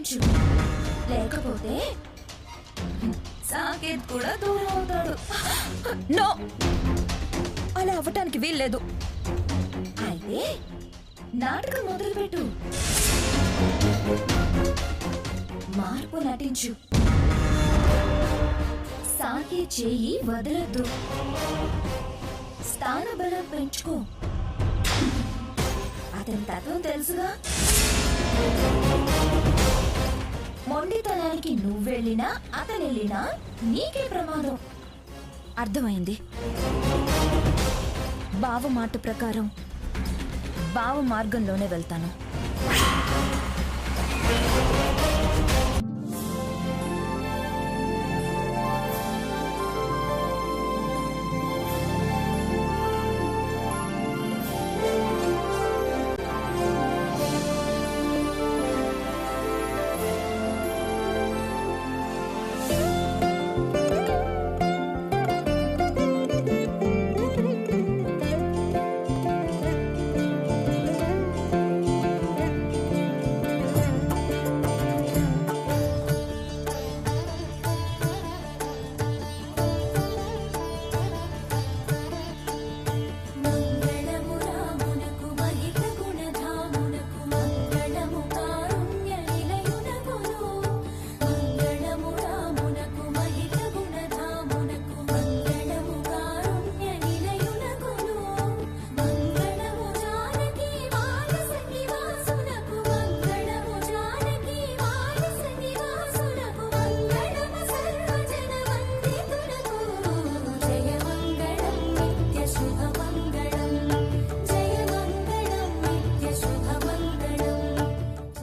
నటించు, లేకపోతే సాకేత్ కూడా దూరం అవుతాడు. నో, అలా అవ్వటానికి వీల్లేదు. అయితే నాటకం మొదలుపెట్టు, మార్పు నటించు. సాకేత్ చేయి వదలద్దు, స్థానబలం పెంచుకో. అతని తత్వం తెలుసుగా. మొండితనానికి నువ్వెళ్ళినా అతనెళ్ళినా నీకే ప్రమాదం. అర్థమైంది. బావ మాట ప్రకారం బావ మార్గంలోనే వెళ్తాను.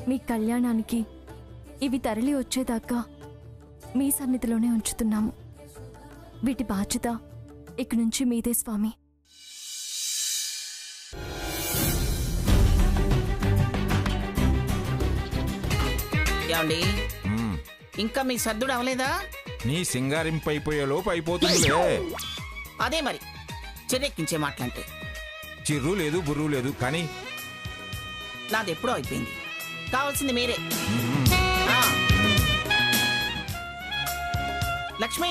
మీ కళ్యాణానికి ఇవి తరలి వచ్చేదాకా మీ సన్నిధిలోనే ఉంచుతున్నాము. వీటి బాధ్యత ఇక నుంచి మీదే స్వామి. ఏమండి, ఇంకా మీ సర్దుడు అవలేదా? నీ సింగారింపు అయిపోయే లోపు అయిపోతుందిలే. అదే మరి చెర్రెక్కించే మాటలంటే. చిర్రు లేదు, బుర్రు లేదు, కానీ నాది ఎప్పుడో అయిపోయింది. కావాల్సింది మీరే. లక్ష్మి,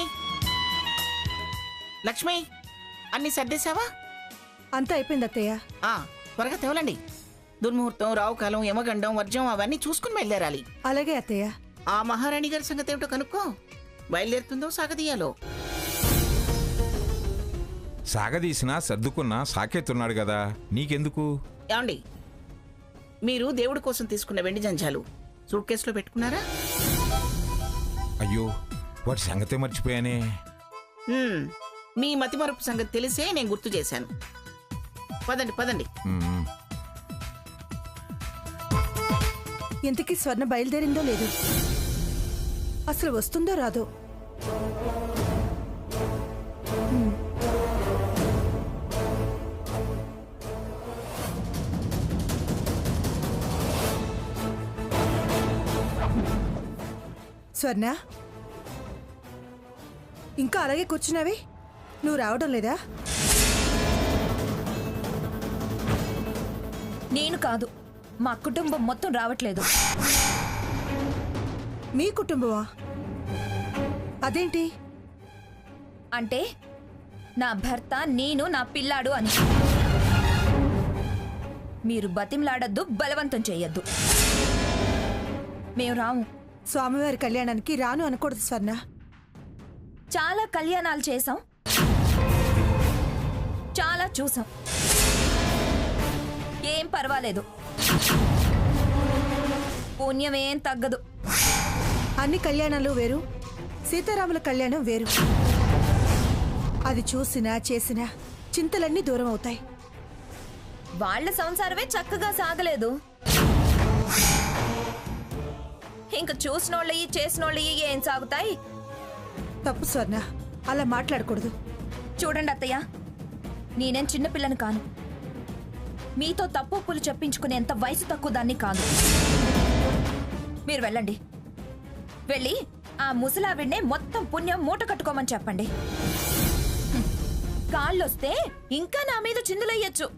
లక్ష్మి, అన్ని సర్దేశావా? అంతా అయిపోయింది అత్తయ్య. త్వరగా తెవలండి. దుర్ముహూర్తం, రావుకాలం, యమగండం, వర్జం అవన్నీ చూసుకుని బయలుదేరాలి. అలాగే అత్తయ్య. ఆ మహారాణి గారి సంగతి ఏమిటో కనుక్కో. బయలుదేరుతుందో సాగదీయాలో. సాగదీసినా సర్దుకున్నా సాకేతున్నాడు కదా, నీకెందుకు? ఏమండి, మీరు దేవుడి కోసం తీసుకున్న వెండి జంజాలు సూట్ కేసులో పెట్టుకున్నారా? అయ్యో, వాటి సంగతే మర్చిపోయానే. మీ మతిమరుపు సంగతి తెలిసే నేను గుర్తు చేశాను. పదండి పదండి. ఇంతకీ స్వర్ణ బయలుదేరిందో లేదు, అసలు వస్తుందో రాదో. స్వర్ణ, ఇంకా అలాగే కూర్చున్నావి? నువ్వు రావడం లేదా? నేను కాదు, మా కుటుంబం మొత్తం రావట్లేదు. మీ కుటుంబమా? అదేంటి? అంటే నా భర్త, నేను, నా పిల్లాడు అని. మీరు బతిమలాడద్దు, బలవంతం చెయ్యొద్దు. మేము రాము. స్వామివారి కళ్యాణానికి రాను అనకూడదు స్వర్ణ. చాలా కళ్యాణాలు చేశాం, చాలా చూసాం. ఏం పర్వాలేదు, పుణ్యమేం తగ్గదు. అన్ని కళ్యాణాలు వేరు, సీతారాముల కళ్యాణం వేరు. అది చూసినా చేసినా చింతలన్నీ దూరం అవుతాయి. వాళ్ళ సంసారమే చక్కగా సాగలేదు, ఇంక చూసినోళ్ళయి చేసినోళ్ళయి ఏం సాగుతాయి? తప్పు స్వర్ణ, అలా మాట్లాడకూడదు. చూడండి అత్తయ్య, నేనేం చిన్నపిల్లని కాను. మీతో తప్పులు చెప్పించుకునేంత వయసు తక్కువ దాన్ని కాదు. మీరు వెళ్ళండి, వెళ్ళి ఆ ముసలావిడ్నే మొత్తం పుణ్యం మూట కట్టుకోమని చెప్పండి. కాళ్ళొస్తే ఇంకా నా మీద చిందులయ్యొచ్చు.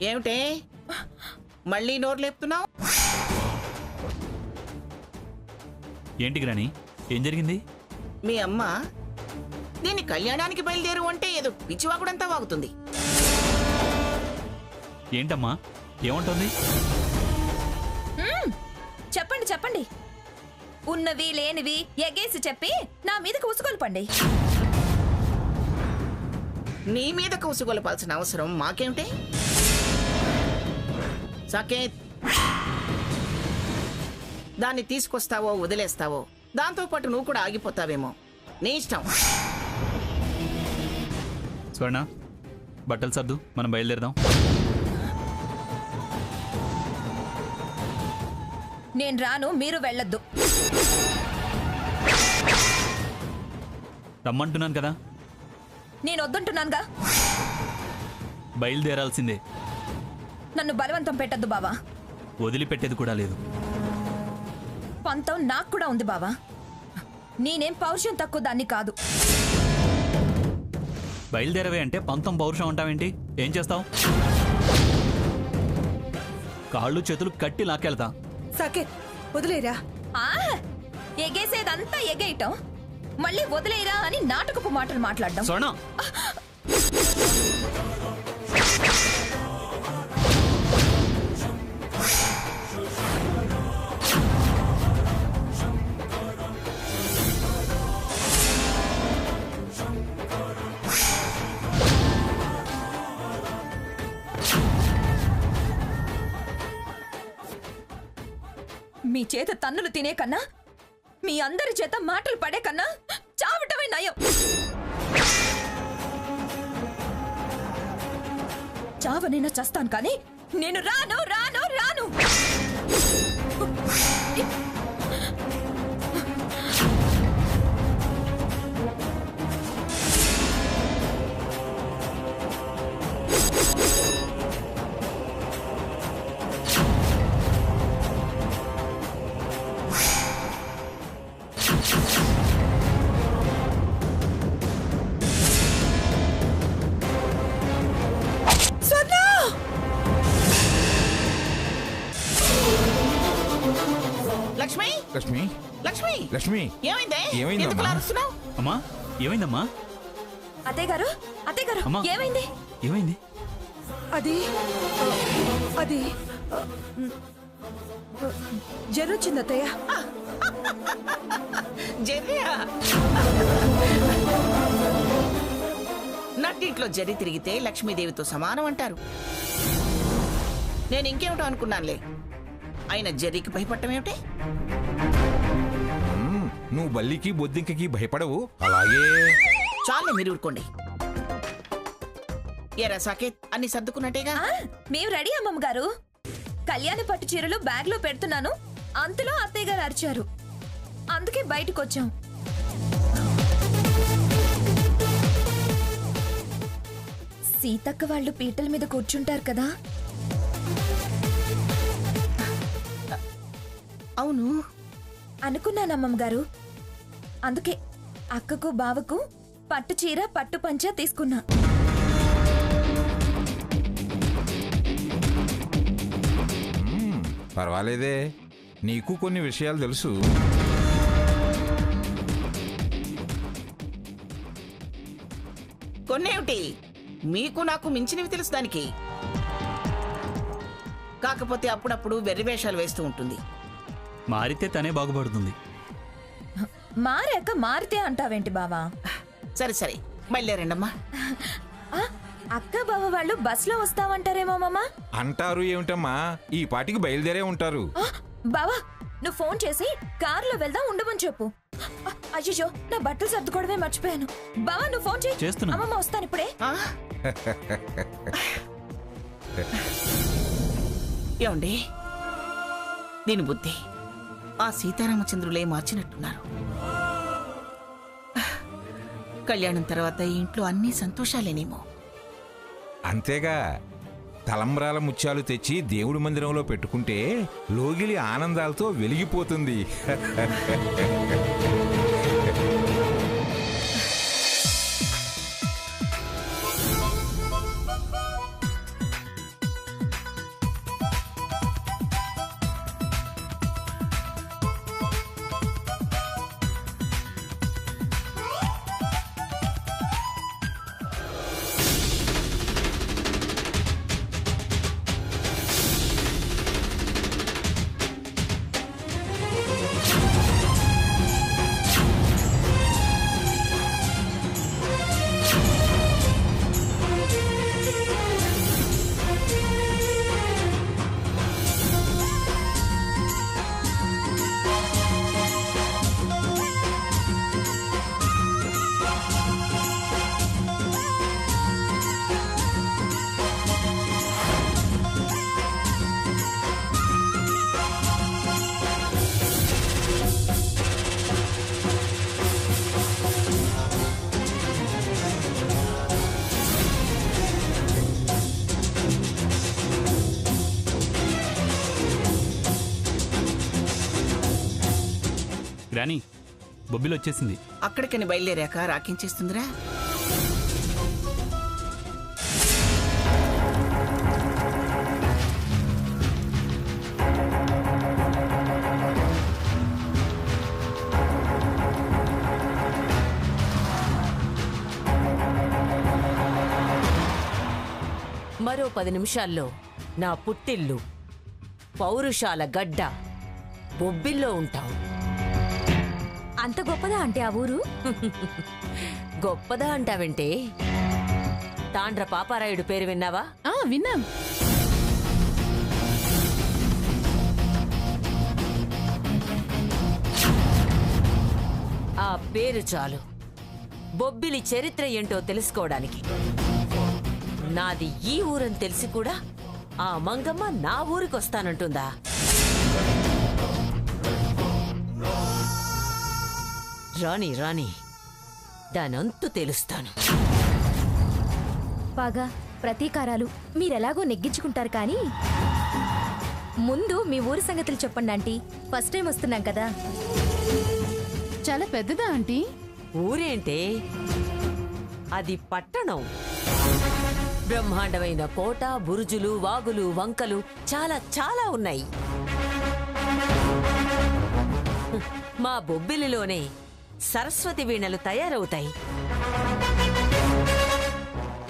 ఏమిటే మళ్ళీ నోరు లేపుతున్నావు? ఏంటి గ్రాని, ఏం జరిగింది? మీ అమ్మ దీన్ని కళ్యాణానికి బయలుదేరు అంటే ఏదో పిచ్చివాకుడంతా వాగుతుంది. ఏంటమ్మా, ఏమంటుంది? చెప్పండి చెప్పండి. ఉన్నవి లేనివి ఎగేసి చెప్పి నా మీదకి ఉసుగొల్పండి. నీ మీద కౌసుగొలపాల్సిన అవసరం మాకేమిటి? సాకేత్, దాన్ని తీసుకొస్తావో వదిలేస్తావో, దాంతో పాటు నువ్వు కూడా ఆగిపోతావేమో, నీ ఇష్టం. స్వర్ణ, బట్టలు సర్దు, మనం బయలుదేరదాం. నేను రాను, మీరు వెళ్ళొద్దు. రమ్మంటున్నాను కదా. నేను వద్దంటున్నానుగా. బయలుదేరాల్సిందే. నన్ను బలవంతం పెట్టద్దు బావా. వదిలిపెట్టేది కూడా లేదు. పంతం నాకు కూడా ఉంది బావా. నేనేం పౌరుషం తక్కువ దాన్ని కాదు. బయలుదేరవే అంటే పంతం పౌరుషం అంటావేంటి? ఏం చేస్తావు? కాళ్ళు చేతులు కట్టి లాక్కెళ్తా. సాకేత్, వదిలేరా. ఎగేసేదంతా ఎగేయటం, మళ్ళీ వదిలేరా అని నాటకపు మాటలు మాట్లాడడం. స్వర్ణ, మీ చేత తన్నులు తినే కన్నా, మీ అందరి చేత మాటలు పడే కన్నా చావటమే నయం. చావనైనా చస్తాను కానీ నేను రాను రాను రాను. లక్ష్మి, లక్ష్మి, లక్ష్మి, లక్ష్మి, ఏమైందే? ఏమైందమ్మా? ఎందుకు అలా అరుస్తున్నావ్? అమ్మా, ఏమైందమ్మా? అత్తయ్య గారు, అత్తయ్య గారు, అమ్మా. ఏమైంది? ఏమైంది? అది అది జరొచ్చింది అత్తయ్య. జర్రియా? నట్టింట్లో జరి తిరిగితే లక్ష్మీదేవితో సమానం అంటారు. నేను ఇంకేమిటో అనుకున్నానులే. ఆయన జర్రికి భయపడటం ఏమిటి? నువ్వు బల్లికి బొద్దింకకి భయపడవు, అలాగే. చాలే, మీరు ఊరుకోండి. ఏరా సాకేత్, అన్ని సర్దుకున్నట్టేగా? మేము రెడీ అమ్మమ్మ గారు. కళ్యాణ పట్టు చీరలు బ్యాగ్ లో పెడుతున్నాను, అంతలో అత్తయ్య గారు అరిచారు, అందుకే బయటకు వచ్చాం. సీతక్క వాళ్ళు పీటల మీద కూర్చుంటారు కదా. అవును, అనుకున్నానమ్మమ్మ గారు. అందుకే అక్కకు బావకు పట్టు చీర పట్టు పంచ తీసుకున్నా. పర్వాలేదే, నీకు కొన్ని విషయాలు తెలుసు. కొన్నేమిటి, మీకు నాకు మించినవి తెలుసు దానికి. కాకపోతే అప్పుడప్పుడు వెర్రివేషాలు వేస్తూ ఉంటుంది. మారితే తనే బాగుపడుతుంది. మారాక మారితే అంటావేంటి బావా? సరే సరే, బయలుదేరండమ్మా. ఆ, అక్క బావ వాళ్ళు బస్లో వస్తావంటారేమో మామా. అంటారు ఏమిటమ్మా, ఈ పాటికి బయలుదేరే ఉంటారు. బావా, నువ్వు ఫోన్ చేసి కారులో వెళ్దాం ఉండమని చెప్పు. అయ్యో, నా బట్టలు సర్దుకోవడమే మర్చిపోయాను. బావా, నువ్వు ఫోన్ చేయి. చేస్తున్నా. అమ్మమ్మ వస్తాను ఇప్పుడే. ఆ? ఏమండి, దీని బుద్ధి ఆ సీతారామచంద్రులే మార్చినట్టున్నారు. కళ్యాణం తర్వాత ఈ ఇంట్లో అన్ని సంతోషాలేనేమో. అంతేగా, తలంబ్రాల ముత్యాలు తెచ్చి దేవుడి మందిరంలో పెట్టుకుంటే లోగిలి ఆనందాలతో వెలిగిపోతుంది. గ్రానీ బొబ్బిలు వచ్చేసింది. అక్కడికని బయలుదేరాక రాకించేస్తుందిరా. మరో 10 నిమిషాల్లో నా పుట్టిల్లు పౌరుషాల గడ్డ బొబ్బిల్లో ఉంటావు. అంత గొప్పదా అంటే ఆ ఊరు? గొప్పదా అంటావంటే తాండ్ర పాపారాయుడు పేరు విన్నావా? విన్నాం. ఆ పేరు చాలు బొబ్బిలి చరిత్ర ఏంటో తెలుసుకోవడానికి. నాది ఈ ఊరని తెలిసి కూడా ఆ మంగమ్మ నా ఊరికొస్తానంటుందా? రాణి రాణి దానంతు తెలుస్తాను. బాగా ప్రతీకారాలు మీరెలాగో నెగ్గించుకుంటారు కానీ ముందు మీ ఊరి సంగతులు చెప్పండి ఆంటీ. ఫస్ట్ టైం వస్తున్నాం కదా. చాలా పెద్దదా ఆంటీ? ఊరేంటే అది పట్టణం. బ్రహ్మాండమైన కోట, బురుజులు, వాగులు, వంకలు చాలా చాలా ఉన్నాయి. మా బొబ్బిలిలోనే సరస్వతి వీణలు తయారవుతాయి.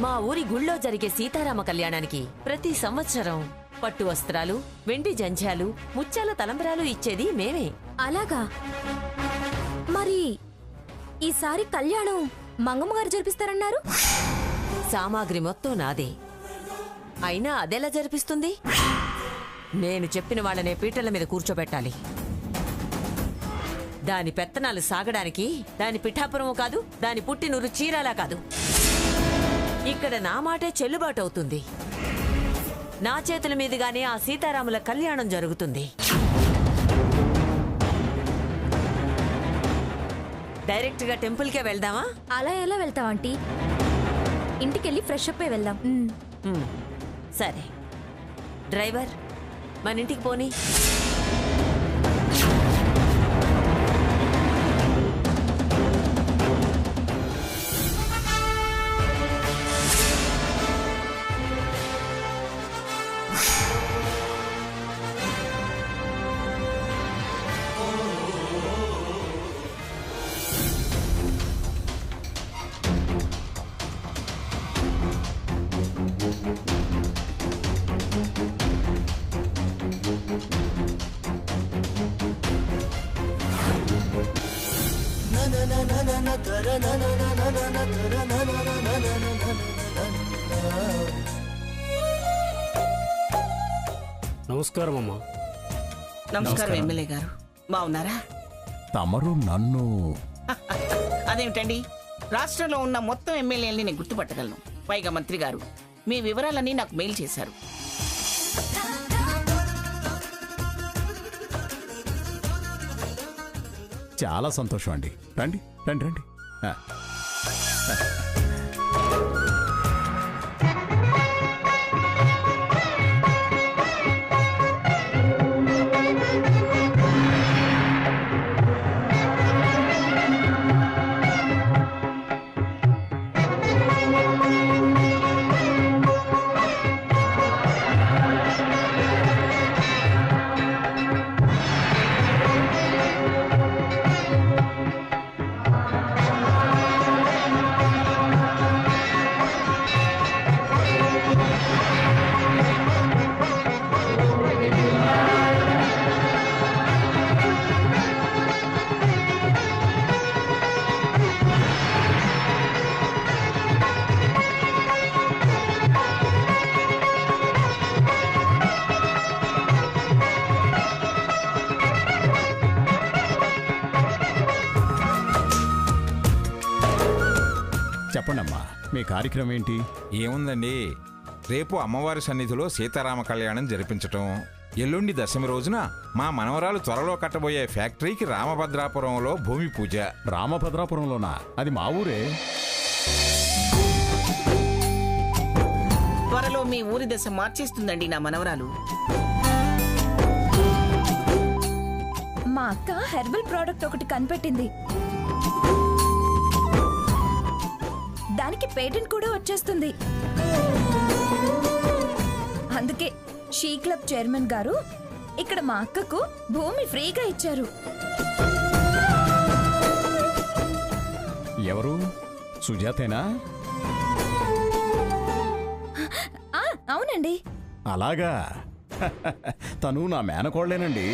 మా ఊరి గుళ్ళో జరిగే సీతారామ కళ్యాణానికి ప్రతి సంవత్సరం పట్టు వస్త్రాలు, వెండి జంధ్యాలు, ముత్యాల తలంబ్రాలు ఇచ్చేది మేమే. అలాగా? మరి ఈసారి కళ్యాణం మంగమ్మ గారు జరిపిస్తారన్నారు? సామాగ్రి మొత్తం నాదే. అయినా అదెలా జరిపిస్తుంది? నేను చెప్పిన వాళ్ళనే పీటల మీద కూర్చోబెట్టాలి. దాని పెత్తనాలు సాగడానికి దాని పిఠాపురము కాదు, దాని పుట్టినూరు చీరాలా కాదు. ఇక్కడ నా మాటే చెల్లుబాటు అవుతుంది. నా చేతుల మీదుగానే ఆ సీతారాముల కళ్యాణం జరుగుతుంది. డైరెక్ట్ గా టెంపుల్కే వెళ్దామా? అలా ఎలా వెళ్తాం ఆంటీ? ఇంటికెళ్ళి ఫ్రెష్ అప్ అయి వెళ్దాం. సరే డ్రైవర్ మన ఇంటికి పోనీ. నమస్కారం అమ్మా. నమస్కారం ఎమ్మెల్యే గారు, బాగున్నారా? తమరు నన్ను అదేమిటండి, రాష్ట్రంలో ఉన్న మొత్తం ఎమ్మెల్యేలని నేను గుర్తుపట్టగలను. పైగా మంత్రి గారు మీ వివరాలన్నీ నాకు మెయిల్ చేశారు. చాలా సంతోషం అండి. రండి రండి రండి. చెప్పండమ్మా, మీ కార్యక్రమం ఏంటి? ఏముందండి, రేపు అమ్మవారి సన్నిధిలో సీతారామ కళ్యాణం జరిపించటం, ఎల్లుండి దశమి రోజున మా మనవరాలు త్వరలో కట్టబోయే ఫ్యాక్టరీకి రామభద్రాపురంలో భూమి పూజ. రామభద్రాపురంలోనా? అది మా ఊరే. త్వరలో మీ ఊరి దశ మార్చేస్తుందండి నా మనవరాలు. మా అక్క హెర్బల్ ప్రోడక్ట్ ఒకటి కనిపెట్టింది. దానికి పేటెంట్ కూడా వచ్చేస్తుంది. అందుకే షీ క్లబ్ చైర్మన్ గారు ఇక్కడ మా అక్కకు భూమి ఫ్రీగా ఇచ్చారు. ఎవరు? సుజాతేనా? అవునండి. అలాగా. తను నా మేనకోళ్లేనండి.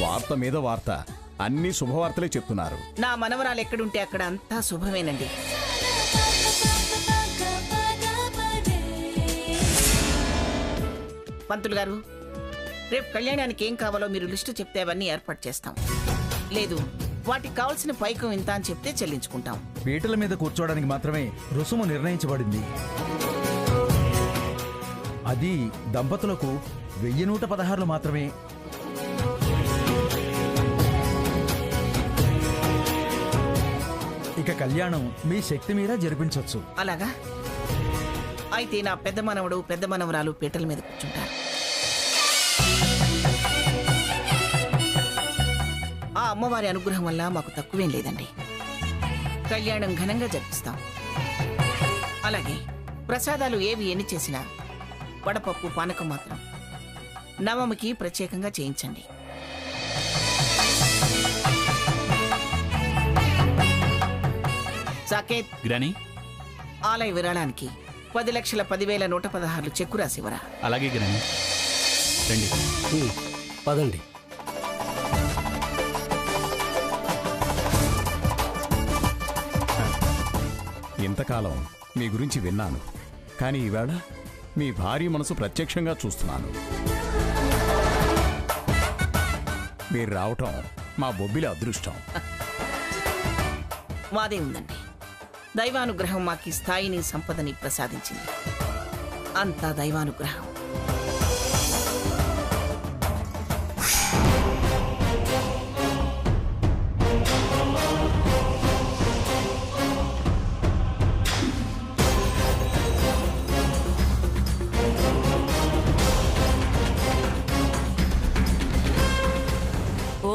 వార్త మీద వార్త, అన్ని శుభవార్తలే చెప్తున్నారు. నా మనవరాలు ఎక్కడుంటే అక్కడ అంతా శుభమేనండి. పంతులు గారు, రేపు కళ్యాణానికి ఏం కావాలో మీరు లిస్టు చెప్తే అవన్నీ ఏర్పాటు చేస్తాం. లేదు, వాటికి కావాల్సిన పైకం ఇంత అని చెప్తే చెల్లించుకుంటాం. పీటల మీద కూర్చోవడానికి మాత్రమే రుసుము నిర్ణయించబడింది. అది దంపతులకు 1116 మాత్రమే. ఇక కళ్యాణం మీ శక్తి మీద జరిపించవచ్చు. అలాగా? అయితే నా పెద్ద మనవడు పెద్ద మనవరాలు పీటల మీద కూర్చుంటారు. ఆ అమ్మవారి అనుగ్రహం వల్ల మాకు తక్కువేం లేదండి. కళ్యాణం ఘనంగా జరిపిస్తాం. అలాగే ప్రసాదాలు ఏవి ఎన్ని చేసినా వడపప్పు పానకం మాత్రం నవమికి ప్రత్యేకంగా చేయించండి. సాకేత్, గ్రానీ, ఆలయ విరాళానికి 10,10,116 చెక్కు రాసివరా. అలాగే గ్రానీ. రండి. పదండి. ఇంతకాలం మీ గురించి విన్నాను, కానీ ఈవేళ మీ భార్య మనసు ప్రత్యక్షంగా చూస్తున్నాను. మీరు రావటం మా బొబ్బిలి అదృష్టం. మాదే ఉందండి. దైవానుగ్రహం మాకి స్థాయిని సంపదని ప్రసాదించింది. అంతా దైవానుగ్రహం. ఓ,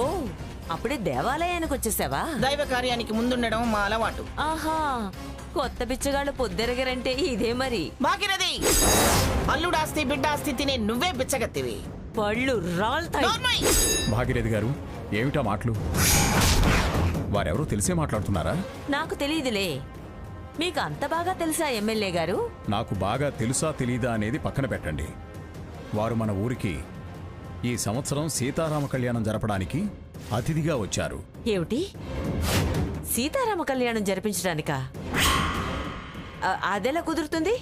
అప్పుడే దేవాలయానికి వచ్చేసావా? దైవ కార్యానికి ముందుండడం మా అలవాటు. ఆహా, కొత్త బిచ్చగాళ్ళు పొద్దెరగరంటే ఇదే మరి. మాకినది అల్లుడాస్తి బిడ్డాస్తి తినే నువ్వే బిచ్చగత్తివి. పళ్ళు రాల్తాయి. నోర్మై! భాగీరథి గారు, ఏమిటా మాటలు? వారెవరో తెలిసే మాట్లాడుతున్నారా? నాకు తెలియదులే. మీకు అంత బాగా తెలుసా ఎమ్మెల్యే గారు? నాకు బాగా తెలుసా తెలీదా అనేది పక్కన పెట్టండి. వారు మన ఊరికి ఈ సంవత్సరం సీతారామ కళ్యాణం జరపడానికి అతిథిగా వచ్చారు. ఏమిటి, సీతారామ కళ్యాణం జరిపించడానికా? అదెలా కుదురుతుంది?